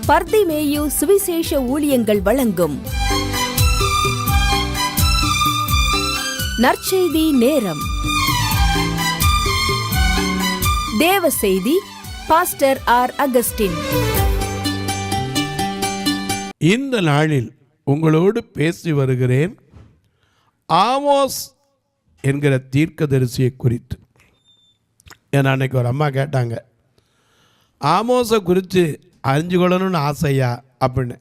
பர்திமேயு சுவிசேஷ ஊழியங்கள் வழங்கும் நற்செய்தி நேரம். தேவ செய்தி பாஸ்டர் ஆர். அகஸ்டின். இந்த நாளில் உங்களோடு பேசி வருகிறேன் ஆமோஸ் என்கிற தீர்க்கதரிசியை குறித்து. ஏன்னா அன்னைக்கு ஒரு அம்மா கேட்டாங்க, ஆமோஸை குறித்து அறிஞ்சுக்கொள்ளணும்னு ஆசையா அப்படின்னு.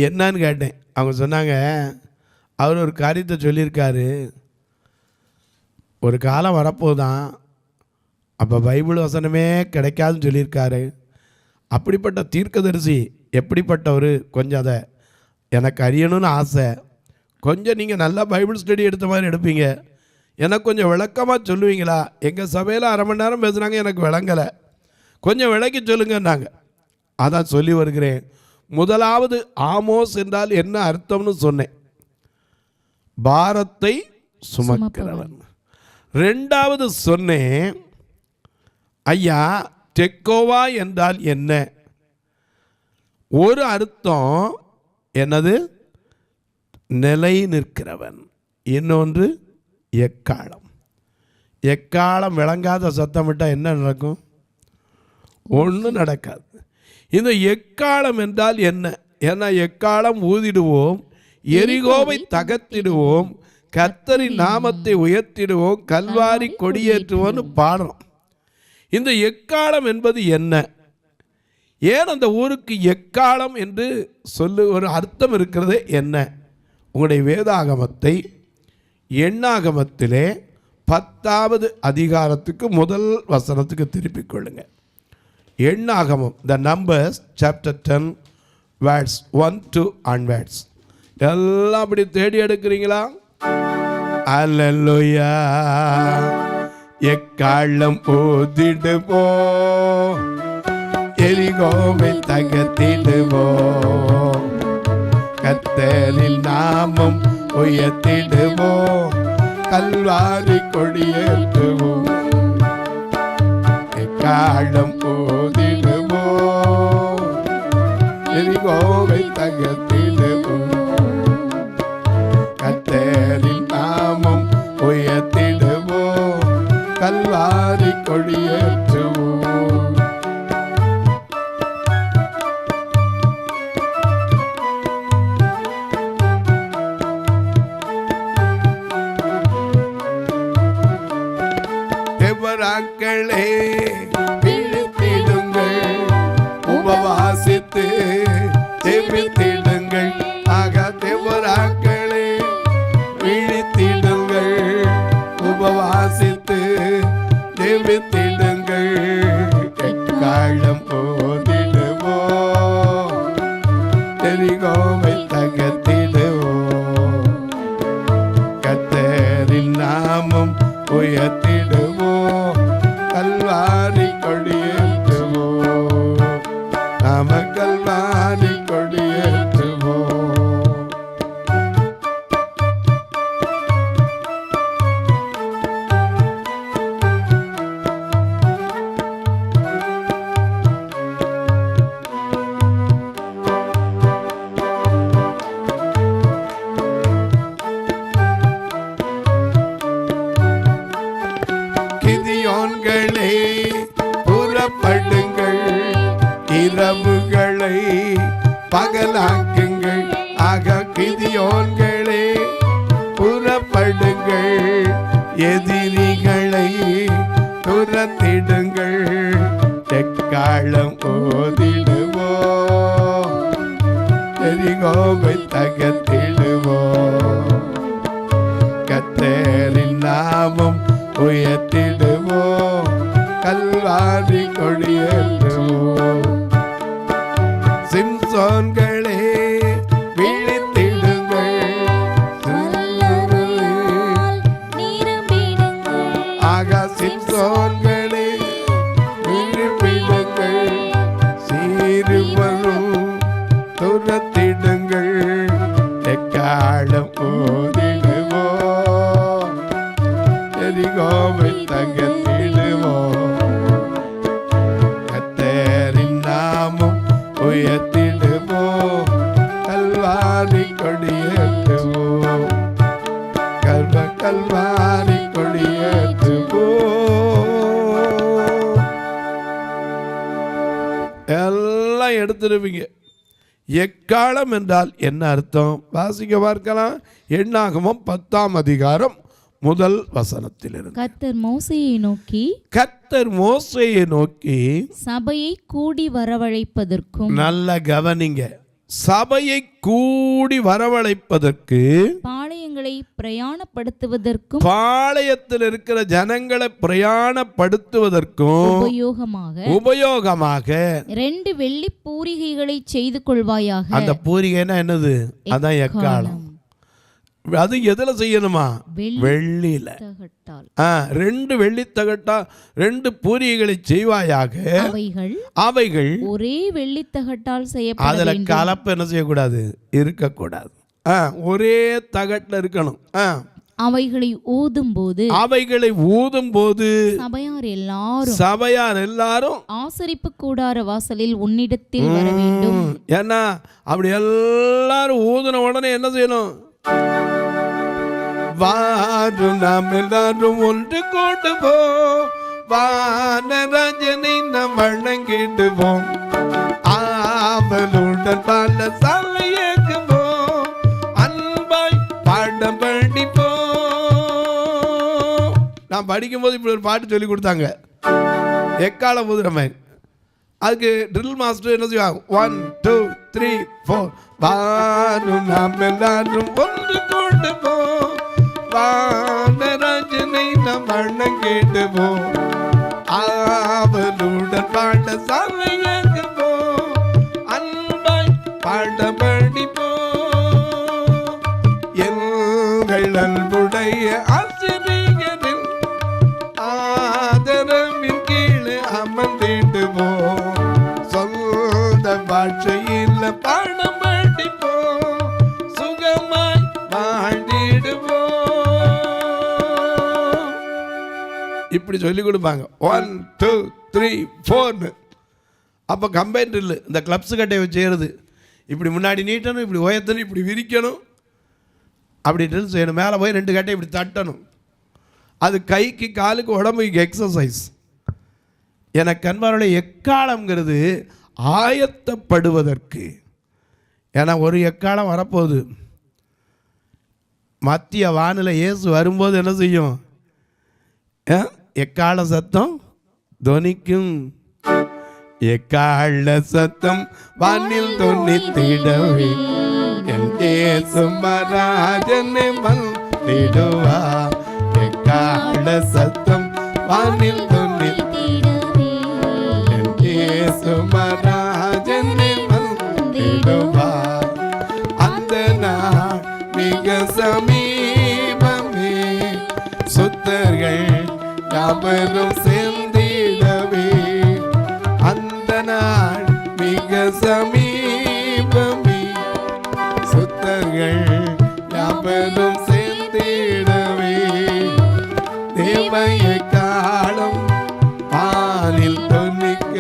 என்னன்னு கேட்டேன். அவங்க சொன்னாங்க, அவர் ஒரு காரியத்தை சொல்லியிருக்காரு, ஒரு காலம் வரப்போதான், அப்போ பைபிள் வசனமே கிடைக்காதுன்னு சொல்லியிருக்காரு. அப்படிப்பட்ட தீர்க்கதரிசி எப்படிப்பட்டவர், கொஞ்சம் அதை எனக்கு அறியணும்னு ஆசை. கொஞ்சம் நீங்கள் நல்லா பைபிள் ஸ்டடி எடுத்த மாதிரி எடுப்பீங்க, எனக்கு கொஞ்சம் விளக்கமாக சொல்லுவீங்களா? எங்கள் சபையில் 1/2 மணி நேரம் பேசுகிறாங்க, எனக்கு விளங்கலை, கொஞ்சம் விளக்கி சொல்லுங்கன்னாங்க. அதான் சொல்லி வருகிறேன். முதலாவது ஆமோஸ் என்றால் என்ன அர்த்தம்னு சொன்னேன், பாரத்தை சுமக்கிறவன். 2வது சொன்னேன், ஐயா தெக்கோவா என்றால் என்ன? ஒரு அர்த்தம் என்னது, நிலை நிற்கிறவன். இன்னொன்று எக்காலம். எக்காலம் விளங்காத சத்தமிட்டால் என்ன நடக்கும்? ஒன்றும் நடக்காது. இந்த எக்காலம் என்றால் என்ன? ஏன்னா எக்காலம் ஊதிடுவோம், எரிகோவை தகர்த்திடுவோம், கர்த்தரின் நாமத்தை உயர்த்திடுவோம், கல்வாரி கொடியேற்றுவோம்னு பாடுறோம். இந்த எக்காலம் என்பது என்ன? ஏன் அந்த ஊருக்கு எக்காலம் என்று சொல்லு ஒரு அர்த்தம் இருக்கிறது என்ன? உங்களுடைய வேதாகமத்தை எண்ணாகமத்திலே 10வது அதிகாரத்துக்கு முதல் வசனத்துக்கு திருப்பிக் கொள்ளுங்க. எண்ணாகமம், the numbers chapter 10 words 1 to onwards. எல்லாம் அப்படி தேடி எடுக்கிறீங்களா? அல்லேலூயா. எக்காலம் ஊதிடுவோம், எரிகோவை தகர்த்திடுவோம், கர்த்தரின் நாமம் உயர்த்திடுவோம், கல்வாரி கொடியேற்றுவோம். எக்காலம் ஊதிடுவோம், எரிகோவை தகர்த்திடுவோம், கர்த்தரின் நாமம் உயர்த்திடுவோம், கல்வாரி கொடியேற்றுவோம். தேவராக்களே விழித்திடுங்கள், உபவாசித்து ஜெபித்திடுங்கள். ஆக தேவராக்களே விழித்திடுங்கள், உபவாசித்து ஜெபித்திடுங்கள். எக்காலம் ஓதிடுவோம், எரிகோவை தகர்த்திடுவோம், கர்த்தரின் நாமம் உயர்த்திடுவோம், கல்வாரி கொடியேற்றுவோம், நாம கல்வாரி கொடியேற்றுவோம். கிதியோன்களே புறப்படுங்கள், இரவுகளை பகலாக்குங்கள். ஆக கிதியோன்களே புறப்படுங்கள், எதிரிகளை துரத்திடுங்கள். எக்காலம் ஓதிடுவோம், எரிகோவை தகர்த்திடுவோம், கர்த்தரின் நாமம் உயர்த்திடுவோம், கல்வாரி கொடியேற்றுவோம். சிம்சோன்களே விழித்திடுங்கள், ஆக சிம்சோன்களே விழிப்பிடுங்கள், சீருவரும் துரத்திடுங்கள். எக்காலம் ஓதிடுவோம், எரிகோவை தகர்த்திடுவோம், கர்த்தரின் நாமம் எல்லாம் எடுத்துருவீங்க. எக்காலம் என்றால் என்ன அர்த்தம்? வாசிக்க பார்க்கலாம். எண்ணாகமம் 10ஆம் அதிகாரம் 1 வசனத்திலிருந்து. கர்த்தர் மோசேயை நோக்கி சபையை கூடி வரவழைப்பதற்கும், நல்ல கவனிங்க, சபையை கூடி வரவழைப்பதற்கு, பாளையங்களை பிரயாணப்படுத்துவதற்கும், பாளையத்தில் இருக்கிற ஜனங்களை பிரயாணப்படுத்துவதற்கும் உபயோகமாக 2 வெள்ளி பூரிகைகளை செய்து கொள்வாயாக. அந்த பூரிகைன்னா என்னது? அதான் எக்காலம். அது எதுல செய்யணுமா? வெள்ளியில. 2 வெள்ளித்தகட்டா 2 பூரிகைகளை செய்வாயாக. அவைகள் ஒரே வெள்ளித்தகட்டால் செய்யப்பட அதுல கலப்பு என்ன செய்யக்கூடாது? இருக்கக்கூடாது. ஒரே தகட்டில் இருக்கணும். அவைகளை ஊதும் போது சபையார் எல்லாரும் ஆசரிப்பு கூடார வாசலில் உன்னிடத்தில் வர வேண்டும். ஏன்னா அப்படி எல்லாரும் ஊதுன உடனே என்ன செய்யணும்? வாரும் நாம் எல்லாரும் ஒன்று கூடுவோம், வானராஜனை நாம் வணங்கிடுவோம், ஆவலுடன் பாட சாலையேக்குவோம், அன்பாய் பாடம் படிப்போம். நான் படிக்கும்போது இப்படி ஒரு பாட்டு சொல்லி கொடுத்தாங்க, எக்கால ஊதுறமை. அதுக்கு ட்ரில் மாஸ்டர் என்ன செய்வாங்க? 1 2 3 4 வாரும் நாம் எல்லாரும் ஒன்று கூடுவோம், வானராஜனை நாம் வணங்கிடுவோம், ஆவலுடன் பாட சாலையேக்குவோம், அன்பாய் பாட படிப்போம். எங்கள் அன்புடைய ஆசிரியரின் ஆதரவின் கீழே அமர்ந்திடுவோம், சொந்த பாஷையில் பாடம் படிப்போம், சுகமாய் வாழ்ந்திடுவோம். இப்படி சொல்லி கொடுப்பாங்க. 1 2 3 4. அப்போ கம்பைன் ட்ரில், இந்த கிளப்ஸ் கட்டையை வச்சு செய்கிறது. இப்படி முன்னாடி நீட்டணும், இப்படி உயர்த்தணும், இப்படி விரிக்கணும், அப்படி ட்ரில் செய்யணும். மேலே போய் 2 கட்டை இப்படி தட்டணும். அது கைக்கு காலுக்கு உடம்புக்கு எக்ஸசைஸ். எனக்கு கண்பாரோட எக்காலம்ங்கிறது ஆயத்தப்படுவதற்கு. ஏன்னா ஒரு எக்காலம் வரப்போகுது. மத்திய வானிலை இயேசு வரும்போது என்ன செய்யும்? எக்கால சத்தம் தொனிக்கும், எக்கால சத்தம் வானில் தொனித்திடவே, என் இயேசு மகாராஜனை வந்திடுவா, எக்கால சத்தம் வானில் தொனித்திடவே, என் இயேசு மகாராஜனை வந்திடுவா, அந்த நாள் மிக சமீபமே, சுத்தர்கள் யாவரும் சேர்ந்திடவே, அந்த நாள் மிக சமீபமே, சுத்தர்கள் யாவரும் சேர்ந்திடவே, தேவைய காலம் வானில் தொனிக்க,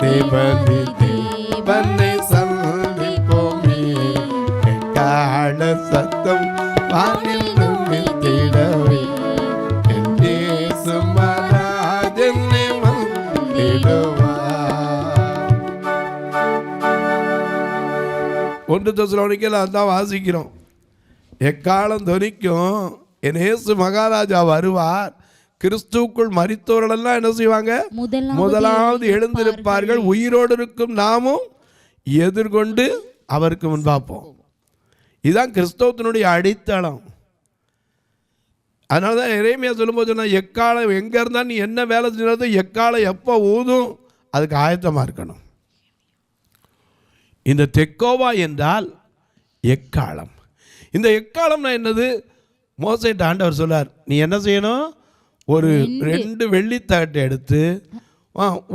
தேவனே தேவனை சந்திப்போமே, கால சத்தம் வானில் தொனித்திடவே, என் இயேசு மகாராஜனை வந்திடுவா. 1 தெசலோனிக்கேயர் அதான் வாசிக்கிறோம். எக்காலம் தொனிக்கும், என் இயேசு மகாராஜா வருவார், கிறிஸ்துவுக்குள் மரித்தவர்களெல்லாம் என்ன செய்வாங்க? முதலாவது எழுந்திருப்பார்கள், உயிரோடு இருக்கும் நாமும் எதிர்கொண்டு அவருக்கு முன்பாப்போம். இதுதான் கிறிஸ்தவத்தினுடைய அடித்தளம். அதனால தான் எரேமியா சொல்லும்போது சொன்னா, எக்காலம் எங்கே இருந்தால் நீ என்ன வேலை செய்யறது, எக்காலம் எப்போ ஊதும் அதுக்கு ஆயத்தமாக இருக்கணும். இந்த தெக்கோவா என்றால் எக்காலம். இந்த எக்காலம்னா என்னது? மோசேட்ட ஆண்டவர் சொல்லார், நீ என்ன செய்யணும்? ஒரு 2 வெள்ளித்தகட்டை எடுத்து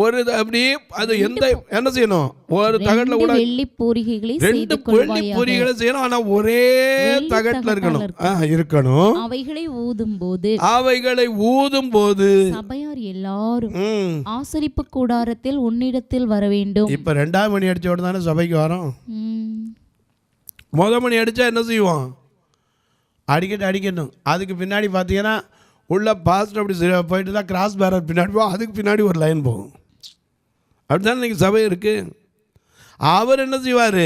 ஒரு அப்படியே அது எந்த என்ன செய்யணும்? ஒரு தகட்டில் கூட 2 வெள்ளி பூரிகைகளை செய்யணும். ஆனால் ஒரே தகட்டில் இருக்கணும். அவைகளை ஊதும் போது சபையார் எல்லாரும் ஆசரிப்பு கூடாரத்தில் உன்னிடத்தில் வர வேண்டும். இப்ப 2ஆம் மணி அடிச்ச உடனே தானே சபைக்கு வரோம். முதல் மணி அடிச்சா என்ன செய்வோம்? அடிக்கணும். அதுக்கு பின்னாடி பார்த்தீங்கன்னா உள்ள பாஸ்ட் அப்படி போயிட்டு தான் கிராஸ் பேரர் பின்னாடி போகும், அதுக்கு பின்னாடி ஒரு லைன் போகும். அப்படிதான் இன்றைக்கி சபை இருக்குது. அவர் என்ன செய்வார்?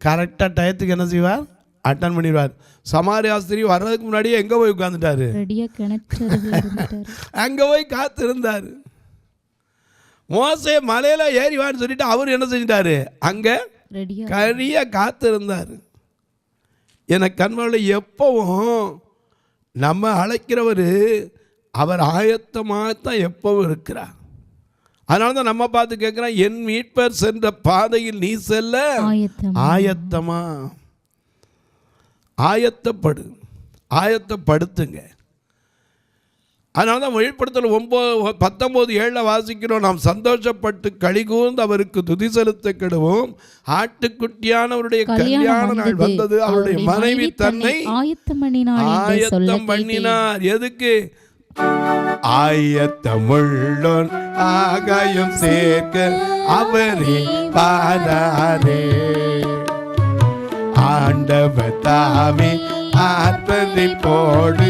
கரெக்டாக டயத்துக்கு என்ன செய்வார்? அட்டன் பண்ணிடுவார். சமாரி ஆஸ்திரி வர்றதுக்கு முன்னாடியே எங்கே போய் உட்காந்துட்டாரு? அங்கே போய் காத்திருந்தார். மோசே மலையில் ஏறிவான்னு சொல்லிட்டு அவர் என்ன செஞ்சிட்டாரு? அங்கே கரியாக காத்திருந்தார். எனக்கு கண்மலை எப்பவும் நம்ம அழைக்கிறவர் அவர் ஆயத்தமாகத்தான் எப்பவும் இருக்கிறார். அதனால தான் நம்ம பார்த்து கேட்குறோம், என் மீட்பர் சென்ற பாதையில் நீ செல்ல ஆயத்தமா? ஆயத்தப்படுத்துங்க. அதனால தான் வெளிப்படுத்தல் 19:19 வாசிக்கிறோம், நாம் சந்தோஷப்பட்டு களிகூர்ந்து அவருக்கு துதி செலுத்த கெடுவோம். ஆட்டுக்குட்டியானவருடைய கல்யாண நாள் வந்தது, அவருடைய மனைவி தன்னை ஆயத்தம் பண்ணினார். எதுக்கு? ஆயத்தமுள்ளோன் ஆகாயம் சேர்க்க அவரே பாராரே. ஆண்டவர் தாமே ஆற்பதை போடு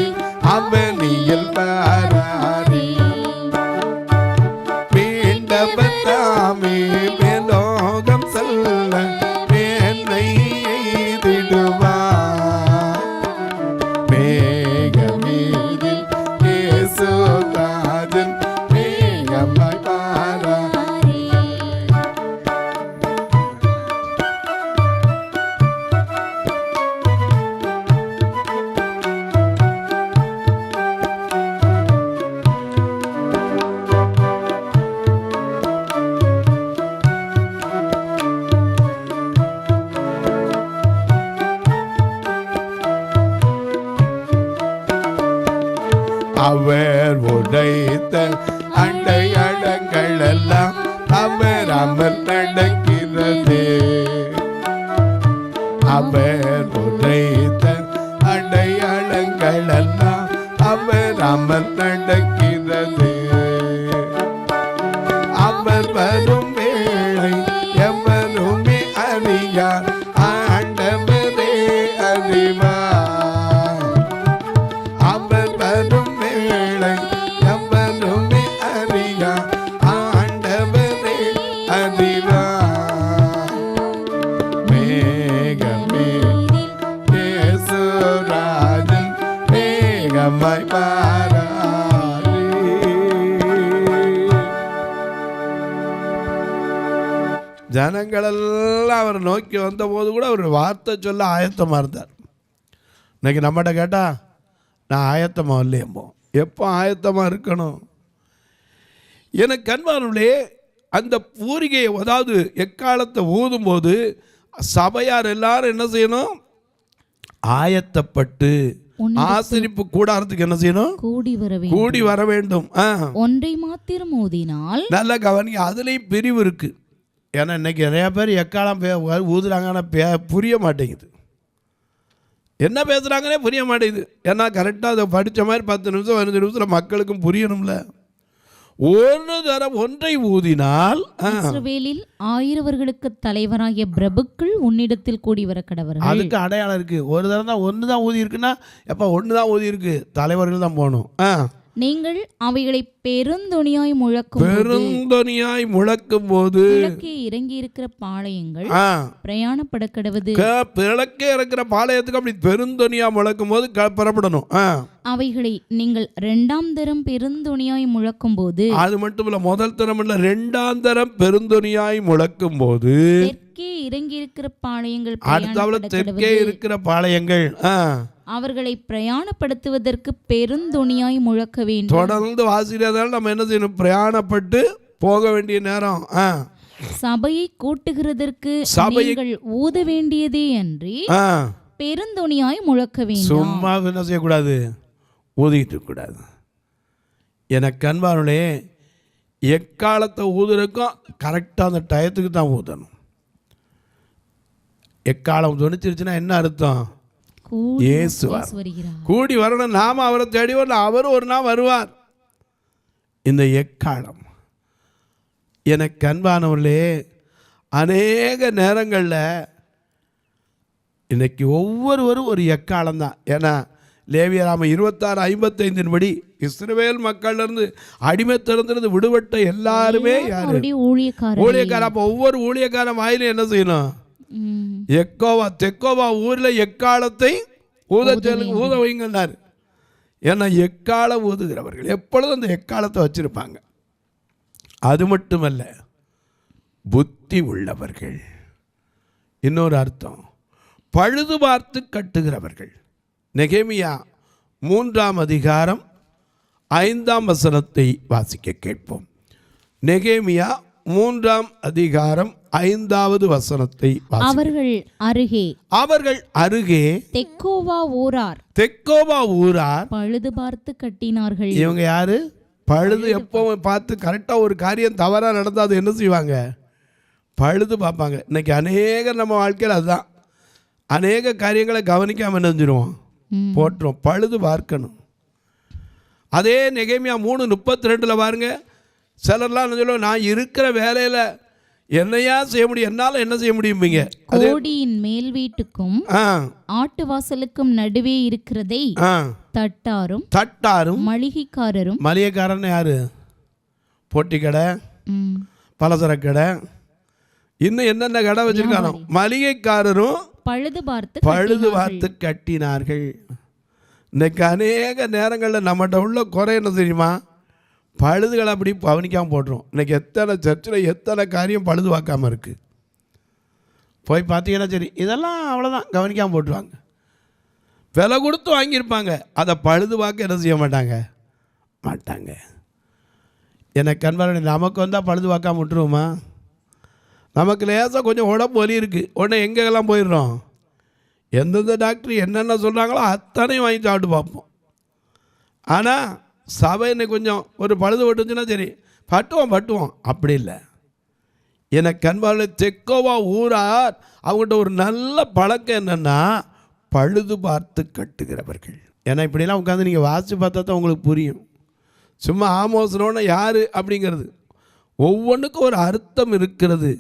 அவனியில் பாராரே. வேண்டவர் தாமே மேலோகம் செல்ல மேன்மை எய்திடுவார். மேகமீதில் இயேசுநாதன் மேகமாய் பாராரே. அவர் உடைத்த அடையாளங்கள் எல்லாம் அவராமல் நடக்கிறது. அவர் உடைத்த அடையாளங்கள் எல்லாம் அவராமல் நடக்கிறது. அவர் வரும் வேளை எவருமே அறியார், ஆண்டவரே அறிவார். அவர் வரும் வேளை எவருமே அறியார், ஆண்டவரே அறிவார். மேகமீதில் இயேசுராஜன் மேகமாய் பாராரே. ஜனங்களெல்லாம் அவர் நோக்கி வந்தபோது கூட அவர் வார்த்தை சொல்ல ஆயத்தமாக இருந்தார். இன்னைக்கு நம்மகிட்ட கேட்டால் நான் ஆயத்தமாக இல்லையம்போ. எப்போ ஆயத்தமாக இருக்கணும்? எனக்கு கண்பானுள்ளே அந்த பூரிகையை, அதாவது எக்காலத்தை ஊதும்போது சபையார் எல்லாரும் என்ன செய்யணும்? ஆயத்தப்பட்டு ஆசரிப்பு கூடாரத்துக்கு என்ன செய்யணும்? கூடி வர வேண்டும். ஒன்றை மாத்திரம் ஊதினால், நல்ல கவனி, அதுலேயும் பிரிவு இருக்கு. ஏன்னா இன்னைக்கு நிறைய பேர் எக்காலம் ஊதுறாங்கன்னா புரிய மாட்டேங்குது. என்ன பேசுகிறாங்கன்னே புரிய மாட்டேங்குது. ஏன்னா கரெக்டாக அதை படித்த மாதிரி 10 நிமிஷம் 15 நிமிஷத்தில் மக்களுக்கும் புரியணும்ல. ஒரு தரம் ஒன்றை ஊதினால், இஸ்ரவேலில் 1000 தலைவராகிய பிரபுக்கள் உன்னிடத்தில் கூடி வர கடவர்கள். அதுக்கு அடையாளம் இருக்கு. ஒரு தரம் தான் ஒன்று தான் ஊதி இருக்குன்னா, எப்போ ஒன்று தான் ஊதி இருக்கு, தலைவர்கள் தான் போகணும். நீங்கள் அவைகளை பெருந்தொனியாய் முழக்கும் போது கிழக்கே இறங்கி இருக்கிற பாளையங்கள் பிரயாணப்பட கடவுது. கிழக்கே இருக்கிற பாளையத்துக்கு அப்படி பெருந்தொனியா முழக்கும் போது புறப்படணும். அவைகளை நீங்கள் 2ஆம் தரம் பெருந்தொனியாய் முழக்கும் போது, அது மட்டும் இல்ல, முதல் தரம் இல்ல, 2ஆம் தரம் பெருந்தொனியாய் முழக்கும் போது தெற்கே இறங்கி இருக்கிற பாளையங்கள், அடுத்தவள தெற்கே இருக்கிற பாளையங்கள் அவர்களை பிரயாணப்படுத்துவதற்கு பெருந்தொனியாய் முழக்க வேண்டும். தொடர்ந்து வாசிக்கிறதால நம்ம என்ன செய்யணும்? பிரயாணப்பட்டு போக வேண்டிய நேரம். சபையை கூட்டுகிறதற்கு நீங்கள் ஊத வேண்டியதே அன்றி பெருந்தொனியாய் முழக்க வேண்டும். சும்மா என்ன செய்யக்கூடாது? ஊதிட்டு கூடாது. எனக்கு அன்பானே, எக்காலத்தை ஊதுறதுக்கும் கரெக்டாக அந்த டயத்துக்கு தான் ஊதணும். எக்காலம் துணிச்சிருச்சுன்னா என்ன அர்த்தம்? இயேசுவார் கூடி வரணும். நாம அவரை தேடி வரணும், அவர் ஒரு நாள் வருவார். இந்த எக்காலம் எனக்கு அன்பானவர்களே, அநேக நேரங்களில் இன்னைக்கு ஒவ்வொருவரும் ஒரு எக்காலம் தான். ஏன்னா லேவியராம 26:55 படி இஸ்ரவேல் மக்களிலிருந்து அடிமைத்தனத்திலிருந்து விடுபட்ட எல்லாருமே யாரு? அவருடைய ஊழியக்காரர். ஊழியக்காரன். அப்போ ஒவ்வொரு ஊழியக்காரன் வாயிலும் என்ன செய்யணும்? எக்கோவா தெக்கோவா ஊரில் எக்காலத்தை ஊத வைங்கன்னார். ஏன்னா எக்காலம் ஊதுகிறவர்கள் எப்பொழுதும் அந்த எக்காலத்தை வச்சிருப்பாங்க. அது மட்டுமல்ல, புத்தி உள்ளவர்கள். இன்னொரு அர்த்தம், பழுது பார்த்து கட்டுகிறவர்கள். நெகேமியா 3ஆம் அதிகாரம் 5ஆம் வசனத்தை வாசிக்க கேட்போம். நெகேமியா 3ஆம் அதிகாரம் 5வது வசனத்தை அவர்கள் அருகே தெக்கோவா ஊரார் பழுது பார்த்து கட்டினார்கள். இவங்க யாரு? பழுது எப்பவும் பார்த்து கரெக்டாக ஒரு காரியம் தவறாக நடந்தால் அது என்ன செய்வாங்க? பழுது பார்ப்பாங்க. இன்னைக்கு அநேக நம்ம வாழ்க்கையில் அதுதான், அநேக காரியங்களை கவனிக்காமல் நினைஞ்சிருவோம், போட்டுரும். பழுது பார்க்கணும். அதே நெகேமியா 3:32 பாருங்க. சிலர்லாம் என்ன சொல்லுவோம், நான் இருக்கிற வேலையில் என்னையா செய்ய முடியும், என்னால் என்ன செய்ய முடியும்பீங்க? கோடியின் மேல் வீட்டுக்கும் ஆட்டு வாசலுக்கும் நடுவே இருக்கிறதை தட்டாரும் மளிகைக்காரரும். மளிகைக்காரன் யாரு? பொட்டி கடை, பலசர கடை, இன்னும் என்னென்ன கடை வச்சிருக்கானோ மளிகைக்காரரும் பழுது பார்த்து கட்டினார்கள். இன்னைக்கு அநேக நேரங்களில் நம்மகிட்ட உள்ள குறை என்ன தெரியுமா? பழுதுகளை அப்படி கவனிக்காமல் போட்டுரும். இன்றைக்கி எத்தனை சர்ச்சில் எத்தனை காரியம் பழுது பார்க்காமல் இருக்குது. போய் பார்த்தீங்கன்னா சரி, இதெல்லாம் அவ்வளோதான், கவனிக்காமல் போட்டுருவாங்க. விலை கொடுத்து வாங்கியிருப்பாங்க, அதை பழுது பார்க்க என்ன செய்ய மாட்டாங்க. எனக்கு கண்பார நமக்கு வந்தால் பழுது பார்க்காம விட்டுருவோமா? நமக்கு லேசாக கொஞ்சம் உடம்பு வலி இருக்குது, உடனே எங்கெல்லாம் போயிடுறோம், எந்தெந்த டாக்டர் என்னென்ன சொல்கிறாங்களோ அத்தனையும் வாங்கி சாப்பிட்டு பார்ப்போம். ஆனால் சபை இன்னைக்கு கொஞ்சம் ஒரு பழுது பட்டுச்சுன்னா சரி பட்டுவோம். அப்படி இல்லை. எனக்கு கண்பாவில் தெக்கோவா ஊரார் அவங்கள்ட்ட ஒரு நல்ல பழக்கம் என்னென்னா பழுது பார்த்து கட்டுகிறவர்கள். ஏன்னா இப்படிலாம் உட்காந்து நீங்கள் வாசித்து பார்த்தா தான் உங்களுக்கு புரியும். சும்மா ஆமோசனோன்னு யார் அப்படிங்கிறது ஒவ்வொன்றுக்கும் ஒரு அர்த்தம் இருக்கிறது.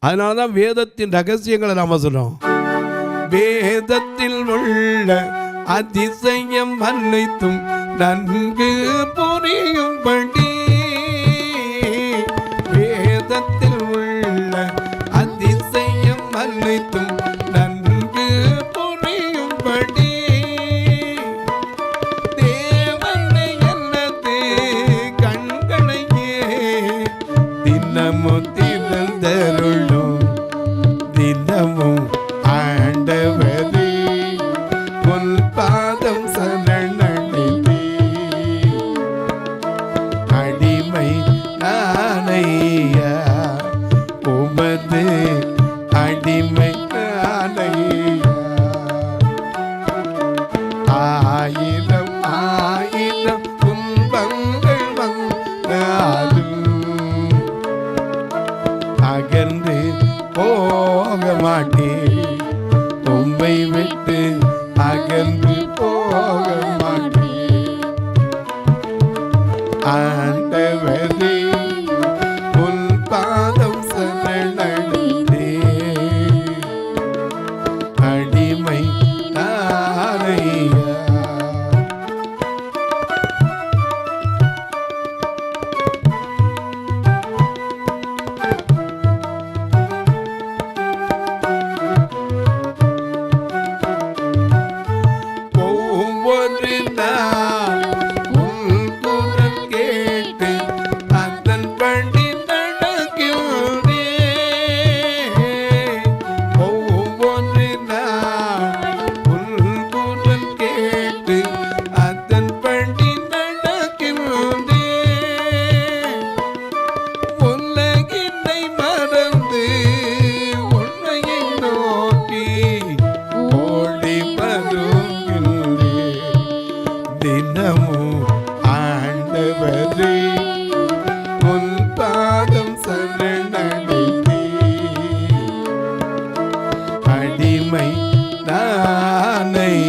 அதனால தான் வேதத்தின் ரகசியங்களை நாம் சொல்கிறோம். வேதத்தில் உள்ள அதிசயம் அனைத்தும் நன்கு புரியும்படி, வேதத்தில் உள்ள அதிசயம் அனைத்தும் நன்கு புரியும்படி, தேவனை என்னது கண்களையே தினமும் திறந்தருளும், தினமும் ஆண்டவரே உன் பாதம் சரணடைந்தே, அடிமை நானையா உமது அடிமை நானையா, ஆயிரம் ஆயிரம் துன்பங்கள் வந்தாலும் அகன்று போக மாட்டேன், உம்மை விட்டு அகன்று போக மாட்டேன். ஆண்டவரே உன் பாதம் சரணடைந்தே, அடிமை நானையா. ஒவ்வொரு நாள் உன் குரல் கேட்டு அதன்படி நடக்கிறேன். ஒவ்வொரு நாள் உன் குரல் கேட்டு அதன்படி நடக்கிறேன். உலகினை மறந்து உன்னையை நோக்கி ஓடி வருகின்றேன். தினமும் ஆண்டவரே உன் பாதம் சரணடைந்தே, அடிமை நானையா.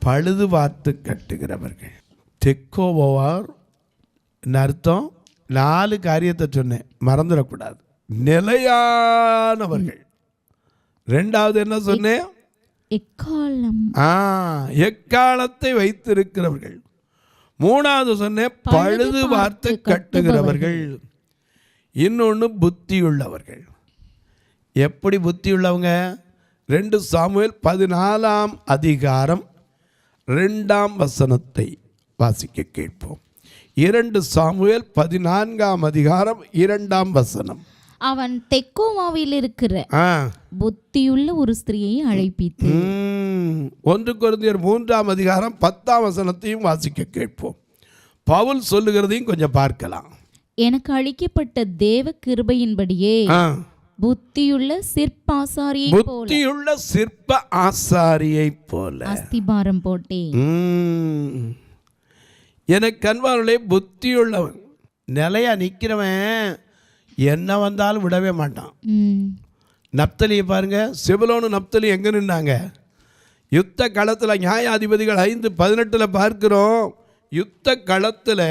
பழுது பார்த்து கட்டுகிறவர்கள். தெக்கோவார் அர்த்தம் 4 காரியத்தை சொன்னேன், மறந்துடக்கூடாது. நிலையானவர்கள். ரெண்டாவது என்ன சொன்னேன்? எக்காலம். எக்காலத்தை வைத்திருக்கிறவர்கள். மூணாவது சொன்னேன் பழுது பார்த்து கட்டுகிறவர்கள். இன்னொன்று புத்தியுள்ளவர்கள். எப்படி புத்தியுள்ளவங்க? 2 சாமுவேல் 14 அதிகாரம் 2 வசனத்தை வாசிக்க கேட்போம். 2 சாமுவேல் 14 அதிகாரம் 2 வசனம். அவன் தெக்கோவாவில் இருக்கிற புத்தியுள்ள ஒரு ஸ்திரியை அழைப்பித்து. 1 கொரிந்தியர் 3 அதிகாரம் 10 வசனத்தையும் வாசிக்க கேட்போம். பவுல் சொல்லுகிறதையும் கொஞ்சம் பார்க்கலாம். எனக்கு அளிக்கப்பட்ட தேவ கிருபையின்படியே புத்தியுள்ள சிற்ப ஆசாரியை போல அஸ்திபாரம் போட்டேன். எனக்கு அன்பார்களே, புத்தியுள்ளவன் நிலையா நிற்கிறவன் என்ன வந்தாலும் விடவே மாட்டான். நப்தலியை பாருங்க. செபுலோனு நப்தலி எங்கே நின்னாங்க? யுத்த களத்தில். நியாயாதிபதிகள் 5:18 பார்க்கிறோம். யுத்த களத்தில்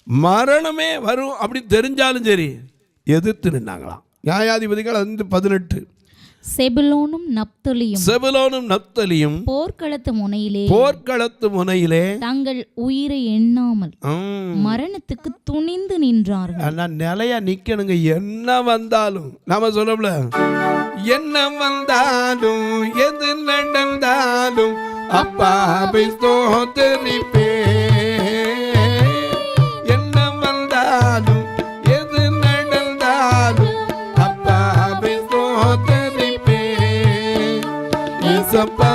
மரணமே வரும் அப்படி தெரிஞ்சாலும் சரி எதிர்த்து நின்னாங்களாம். நியாயாதிபதிகள் 5:18. செபுலோனும் நப்தலியும் போர்க்களத்து முனையிலே தங்கள் உயிரை எண்ணாமல் மரணத்துக்கு துணிந்து நின்றார்கள். நிலையா நிக்கணுங்க. என்ன வந்தாலும் நாம சொல்லல, என்ன வந்தாலும் எது நடந்தாலும் அப்பாவை ஸ்தோத்திரிப்பே. என்ன வந்தாலும் எது நடந்தாலும் அப்பாவை ஸ்தோத்திரிப்பே. இயேசப்பா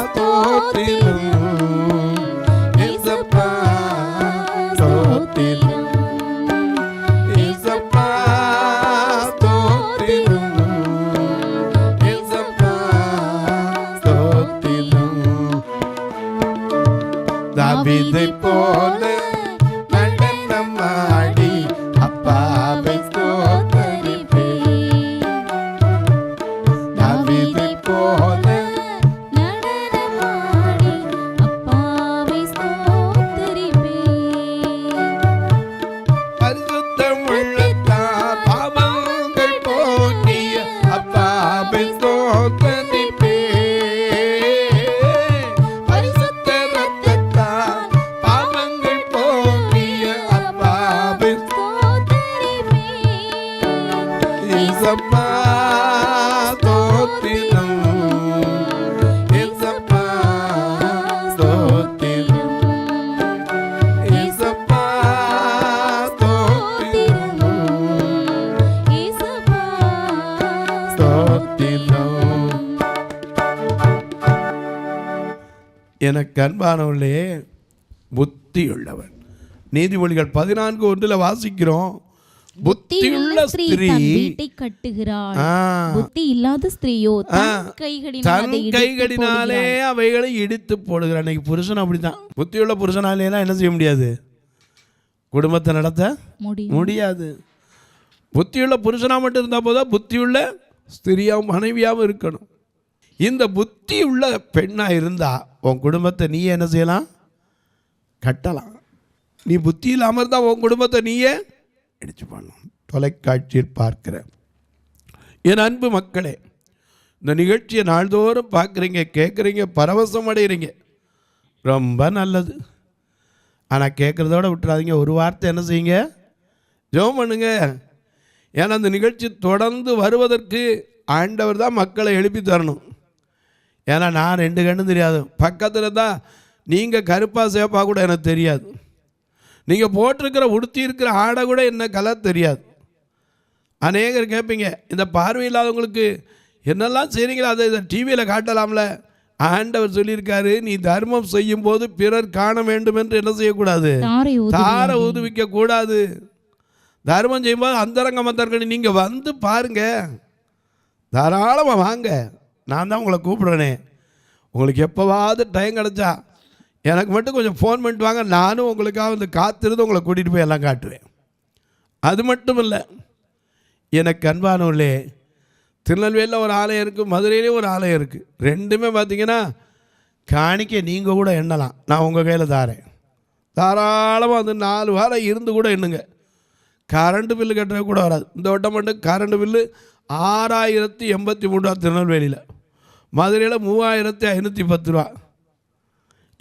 ஸ்தோத்திரம், இயேசப்பா ஸ்தோத்திரம், இயேசப்பா ஸ்தோத்திரம், இயேசப்பா ஸ்தோத்திரம். தாவீதை போல நடனமாடி அப்பாவை ஸ்தோத்திரிப்பே. தாவீதை போல நடனமாடி அப்பாவை ஸ்தோத்திரிப்பே. பரிசுத்தம் உள்ளத்தால் பாவங்கள் போக்கிய அப்பாவை ஸ்தோத்திரிப்பே. பரிசுத்த இரத்தத்தால் பாவங்கள் போக்கிய அப்பாவை ஸ்தோத்திரிப்பே. இயேசப்பா ஸ்தோத்திரம், இயேசப்பா ஸ்தோத்திரம், இயேசப்பா ஸ்தோத்திரம், இயேசப்பா ஸ்தோத்திரம். எனக்கு அன்பானவர்களே, புத்தியுள்ளவன். நீதிமொழிகள் 14:1 வாசிக்கிறோம். புத்தியுள்ள ஸ்திரீ தன் வீட்டை கட்டுகிறாள். புத்தி இல்லாத ஸ்திரீயோ தன் கைகளினாலே அவைகளை இடித்து போடுகிறார். இன்னைக்கு புருஷன் அப்படித்தான். புத்தியுள்ள புருஷனாலே என்ன செய்ய முடியாது? குடும்பத்தை நடத்த முடியாது. புத்தியுள்ள புருஷனா மட்டும் இருந்தால் போதா, புத்தியுள்ள ஸ்திரியாவும் மனைவியாகவும் இருக்கணும். இந்த புத்தி உள்ள பெண்ணா இருந்தா உன் குடும்பத்தை நீயே என்ன செய்யலாம்? கட்டலாம். நீ புத்தி இல்லாமல் இருந்தால் உன் குடும்பத்தை நீயே இடிச்சு பண்ணலாம். தொலைக்காட்சியில் பார்க்கிற என் அன்பு மக்களே, இந்த நிகழ்ச்சியை நாள்தோறும் பார்க்குறீங்க, கேட்குறீங்க, பரவசம் அடைகிறீங்க. ரொம்ப நல்லது. ஆனால் கேட்குறதோட விட்டுறாதீங்க. ஒரு வார்த்தை என்ன செய்யுங்க? ஜெபம் பண்ணுங்க. ஏன்னா அந்த நிகழ்ச்சி தொடர்ந்து வருவதற்கு ஆண்டவர் தான் மக்களை எழுப்பி தரணும். ஏன்னா நான் 2 கண்ணும் தெரியாது. பக்கத்தில் தான் நீங்கள் கருப்பா சேப்பா கூட எனக்கு தெரியாது. நீங்கள் போட்டிருக்கிற உடுத்தி இருக்கிற ஆடை கூட என்ன கலர் தெரியாது. அநேகர் கேட்பீங்க, இந்த பார்வை இல்லாதவங்களுக்கு என்னெல்லாம் செய்கிறீங்களோ அதை இதை டிவியில் காட்டலாம்ல. ஆண்டவர் சொல்லியிருக்காரு, நீ தர்மம் செய்யும் போது பிறர் காண வேண்டும் என்று என்ன செய்யக்கூடாது? தாரை ஊதுவிக்க கூடாது. தர்மம் செய்யும்போது அந்தரங்க மந்தரங்கடி நீங்கள் வந்து பாருங்க, தாராளமாக வாங்க. நான் தான் உங்களை கூப்பிடுறேனே. உங்களுக்கு எப்போவாவது டைம் கிடச்சா எனக்கு மட்டும் கொஞ்சம் ஃபோன் பண்ணிட்டு வாங்க. நானும் உங்களுக்காக வந்து காத்திருந்து உங்களை கூட்டிகிட்டு போய் எல்லாம் காட்டுவேன். அது மட்டும் இல்லை, எனக்கு அன்பானவர்களே, திருநெல்வேலியில் ஒரு ஆலயம் இருக்குது, மதுரையிலேயும் ஒரு ஆலயம் இருக்குது. ரெண்டுமே பார்த்தீங்கன்னா காணிக்கை நீங்கள் கூட எண்ணலாம். நான் உங்கள் கையில் தாரேன். தாராளமாக வந்து 4 வாரம் இருந்து கூட எண்ணுங்க. கரண்ட் பில்லு கட்டுறது கூட வராது. இந்த வட்டம் மட்டும் கரண்ட் பில்லு 6083 திருநெல்வேலியில், மதுரையில் 3510 ரூபா.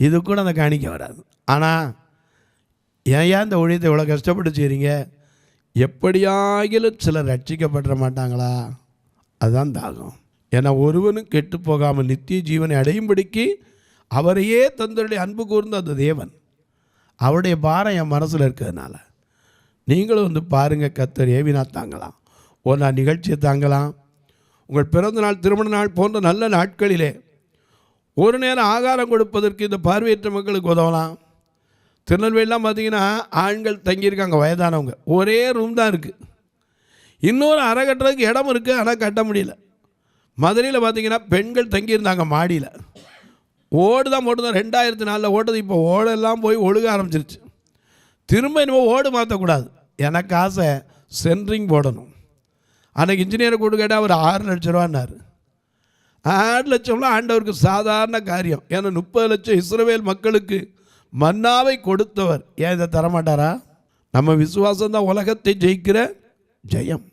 இது கூட அந்த காணிக்க வராது. ஆனால் ஏன் இந்த ஊழியத்தை இவ்வளோ கஷ்டப்பட்டு செய்கிறீங்க? எப்படியாகிலும் சிலர் ரட்சிக்கப்பட மாட்டாங்களா? அதுதான் தாகம். ஏன்னா ஒருவனும் கெட்டு போகாமல் நித்திய ஜீவனை அடையும்படிக்கு அவரையே தந்தருடைய அன்பு கூர்ந்த அந்த தேவன், அவருடைய பாரம் என் மனசில் இருக்கிறதுனால நீங்களும் வந்து பாருங்கள். கர்த்தர் ஏவினா தாங்கலாம், ஒரு நாள் நிகழ்ச்சியை தாங்கலாம். உங்கள் பிறந்த நாள், திருமண நாள் போன்ற நல்ல நாட்களிலே ஒரு நேரம் ஆகாரம் கொடுப்பதற்கு இந்த பார்வையற்ற மக்களுக்கு உதவலாம். திருநெல்வேலிலாம் பார்த்திங்கன்னா ஆண்கள் தங்கியிருக்காங்க, வயதானவங்க, ஒரே ரூம் தான் இருக்குது. இன்னொரு அறை கட்டுறதுக்கு இடம் இருக்குது, ஆனால் கட்ட முடியல. மதுரையில் பார்த்திங்கன்னா பெண்கள் தங்கியிருந்தாங்க மாடியில், ஓடு தான் போட்டுதான் 2004 ஓட்டது. இப்போ ஓடெல்லாம் போய் ஒழுக ஆரம்பிச்சிருச்சு. திரும்ப இனிமேல் ஓடு மாற்றக்கூடாது. எனக்கு ஆசை சென்ட்ரிங் போடணும். அன்றைக்கி இன்ஜினியரை கூட்டு கேட்டால் அவர் 6 லட்ச ரூபான்னாரு. 6 லட்சம்லாம் ஆண்டவருக்கு சாதாரண காரியம். ஏன்னா 30 லட்சம் இஸ்ரவேல் மக்களுக்கு மன்னாவை கொடுத்தவர் ஏன் இதை தரமாட்டாரா? நம்ம விசுவாசம்தான் உலகத்தை ஜெயிக்கிற ஜெயம்.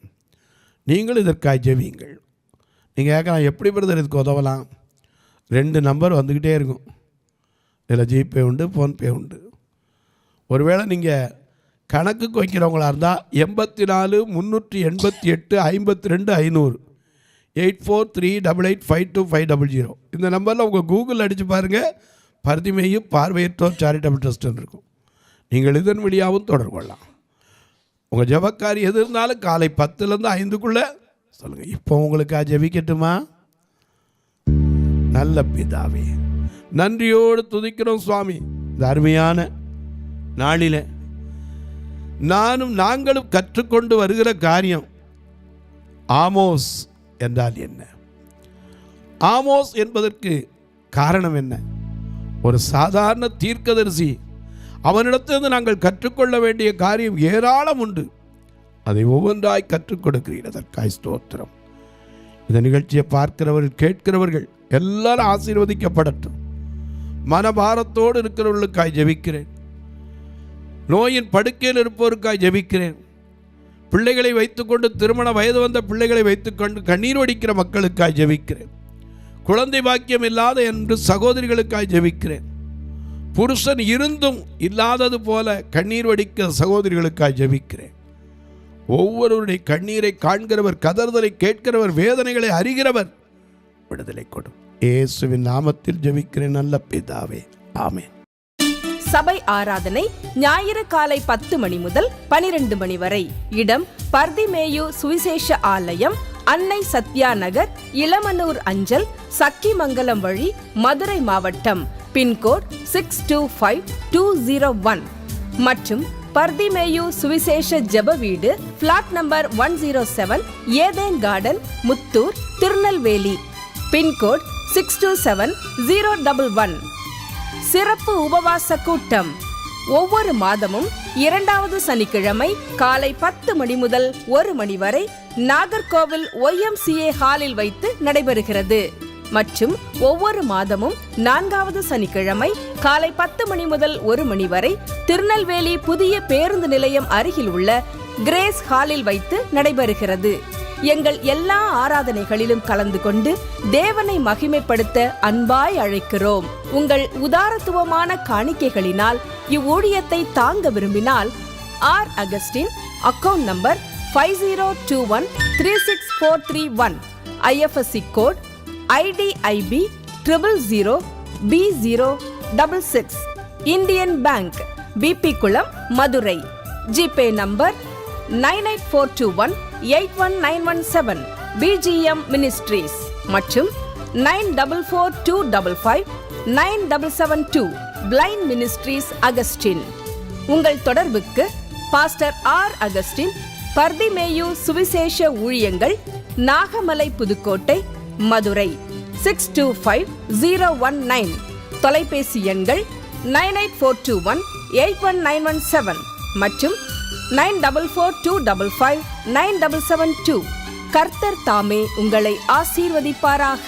நீங்கள் இதற்காக ஜெபியுங்கள். நீங்கள் கேட்கலாம், எப்படி பிரதர் இதுக்கு உதவலாம்? 2 நம்பர் வந்துக்கிட்டே இருக்கும். இதில் ஜிபே உண்டு, ஃபோன்பே உண்டு. ஒருவேளை நீங்கள் கணக்குக்கு வைக்கிறவங்களாக இருந்தால் 84 388 52 500 8438852500 இந்த நம்பரில் உங்கள் கூகுளில் அடித்து பாருங்கள். பர்திமேயு பார்வையற்றோர் சேரிட்டபிள் ட்ரஸ்ட்னு இருக்கும். நீங்கள் இதன் வழியாகவும் தொடர்பு கொள்ளலாம். உங்கள் ஜெபக்காரி எது இருந்தாலும் காலை 10லேருந்து 5க்குள்ளே சொல்லுங்கள். இப்போ உங்களுக்கு ஜெபிக்கட்டுமா? நல்ல பிதாவே, நன்றியோடு துதிக்கிறோம் சுவாமி. இந்த அருமையான நாளில் நாங்களும் கற்றுக்கொண்டு வருகிற காரியம், ஆமோஸ் என்றால் என்ன? ஆமோஸ் என்பதற்கு காரணம் என்ன? ஒரு சாதாரண தீர்க்கதரிசி, அவனிடத்திலிருந்து நாங்கள் கற்றுக்கொள்ள வேண்டிய காரியம் ஏராளம் உண்டு. அதை ஒவ்வொன்றாய் கற்றுக் கொடுக்கிறீர்கள், அதற்காய் ஸ்தோத்திரம். இந்த நிகழ்ச்சியை பார்க்கிறவர்கள், கேட்கிறவர்கள் எல்லாரும் ஆசீர்வதிக்கப்படட்டும். மனபாரத்தோடு இருக்கிறவர்களுக்காய் ஜெபிக்கிறேன். நோயின் படுக்கையில் இருப்பவருக்காய் ஜெபிக்கிறேன். பிள்ளைகளை வைத்துக்கொண்டு, திருமண வயது வந்த பிள்ளைகளை வைத்துக்கொண்டு கண்ணீர் வடிக்கிற மக்களுக்காய் ஜெபிக்கிறேன். குழந்தை பாக்கியம் இல்லாத என்று சகோதரிகளுக்காய் ஜெபிக்கிறேன். புருஷன் இருந்தும் இல்லாதது போல கண்ணீர் வடிக்கிற சகோதரிகளுக்காய் ஜெபிக்கிறேன். ஒவ்வொருவருடைய கண்ணீரை காண்கிறவர், கதறுதலை கேட்கிறவர், வேதனைகளை அறிகிறவர், விடுதலை கொடும். இயேசுவின் நாமத்தில் ஜெபிக்கிறேன் நல்ல பிதாவே, ஆமென். சபை ஆராதனை ஞாயிறு காலை 10 மணி முதல் 12 மணி வரை. இடம் பர்திமேயு சுவிசேஷ ஆலயம், அன்னை சத்யா நகர், இளமனூர் அஞ்சல், சக்கிமங்கலம் வழி, மதுரை மாவட்டம். பின்கோட் 625201 மற்றும் பர்திமேயு சுவிசேஷ ஜெப வீடு, flat number 107, Eden garden, Muthur, Tirunelveli. Pincode 627011. சிறப்பு உபவாச கூட்டம் ஒவ்வொரு மாதமும் 2வது சனிக்கிழமை காலை 10 மணி முதல் 1 மணி வரை நாகர்கோவில் YMCA ஹாலில் வைத்து நடைபெறுகிறது. மற்றும் ஒவ்வொரு மாதமும் 4வது சனிக்கிழமை காலை 10 மணி முதல் 1 மணி வரை திருநெல்வேலி புதிய பேருந்து நிலையம் அருகில் உள்ள கிரேஸ் ஹாலில் வைத்து நடைபெறுகிறது. எங்கள் எல்லா ஆராதனைகளிலும் கலந்து கொண்டு தேவனை மகிமைப்படுத்த அன்பாய் அழைக்கிறோம். உங்கள் உதாரத்துவமான காணிக்கைகளினால் இவ்வூழியத்தை தாங்க விரும்பினால் R Augustine, account number 5021364331, IFSC code IDIB 000B066, Indian bank, BP Kulam, Madurai. GPay number 9842181917, BGM ministries மற்றும் 9442559772, பிளைண்ட் மினிஸ்ட்ரீஸ் அகஸ்டின். உங்கள் தொடர்புக்கு பாஸ்டர் ஆர் அகஸ்டின், பர்திமேயு சுவிசேஷ ஊழியங்கள், நாகமலை, புதுக்கோட்டை, மதுரை 625019. தொலைபேசி எண்கள் 9842181917 மற்றும் 9442559772. கர்த்தர் தாமே உங்களை ஆசீர்வதிப்பாராக.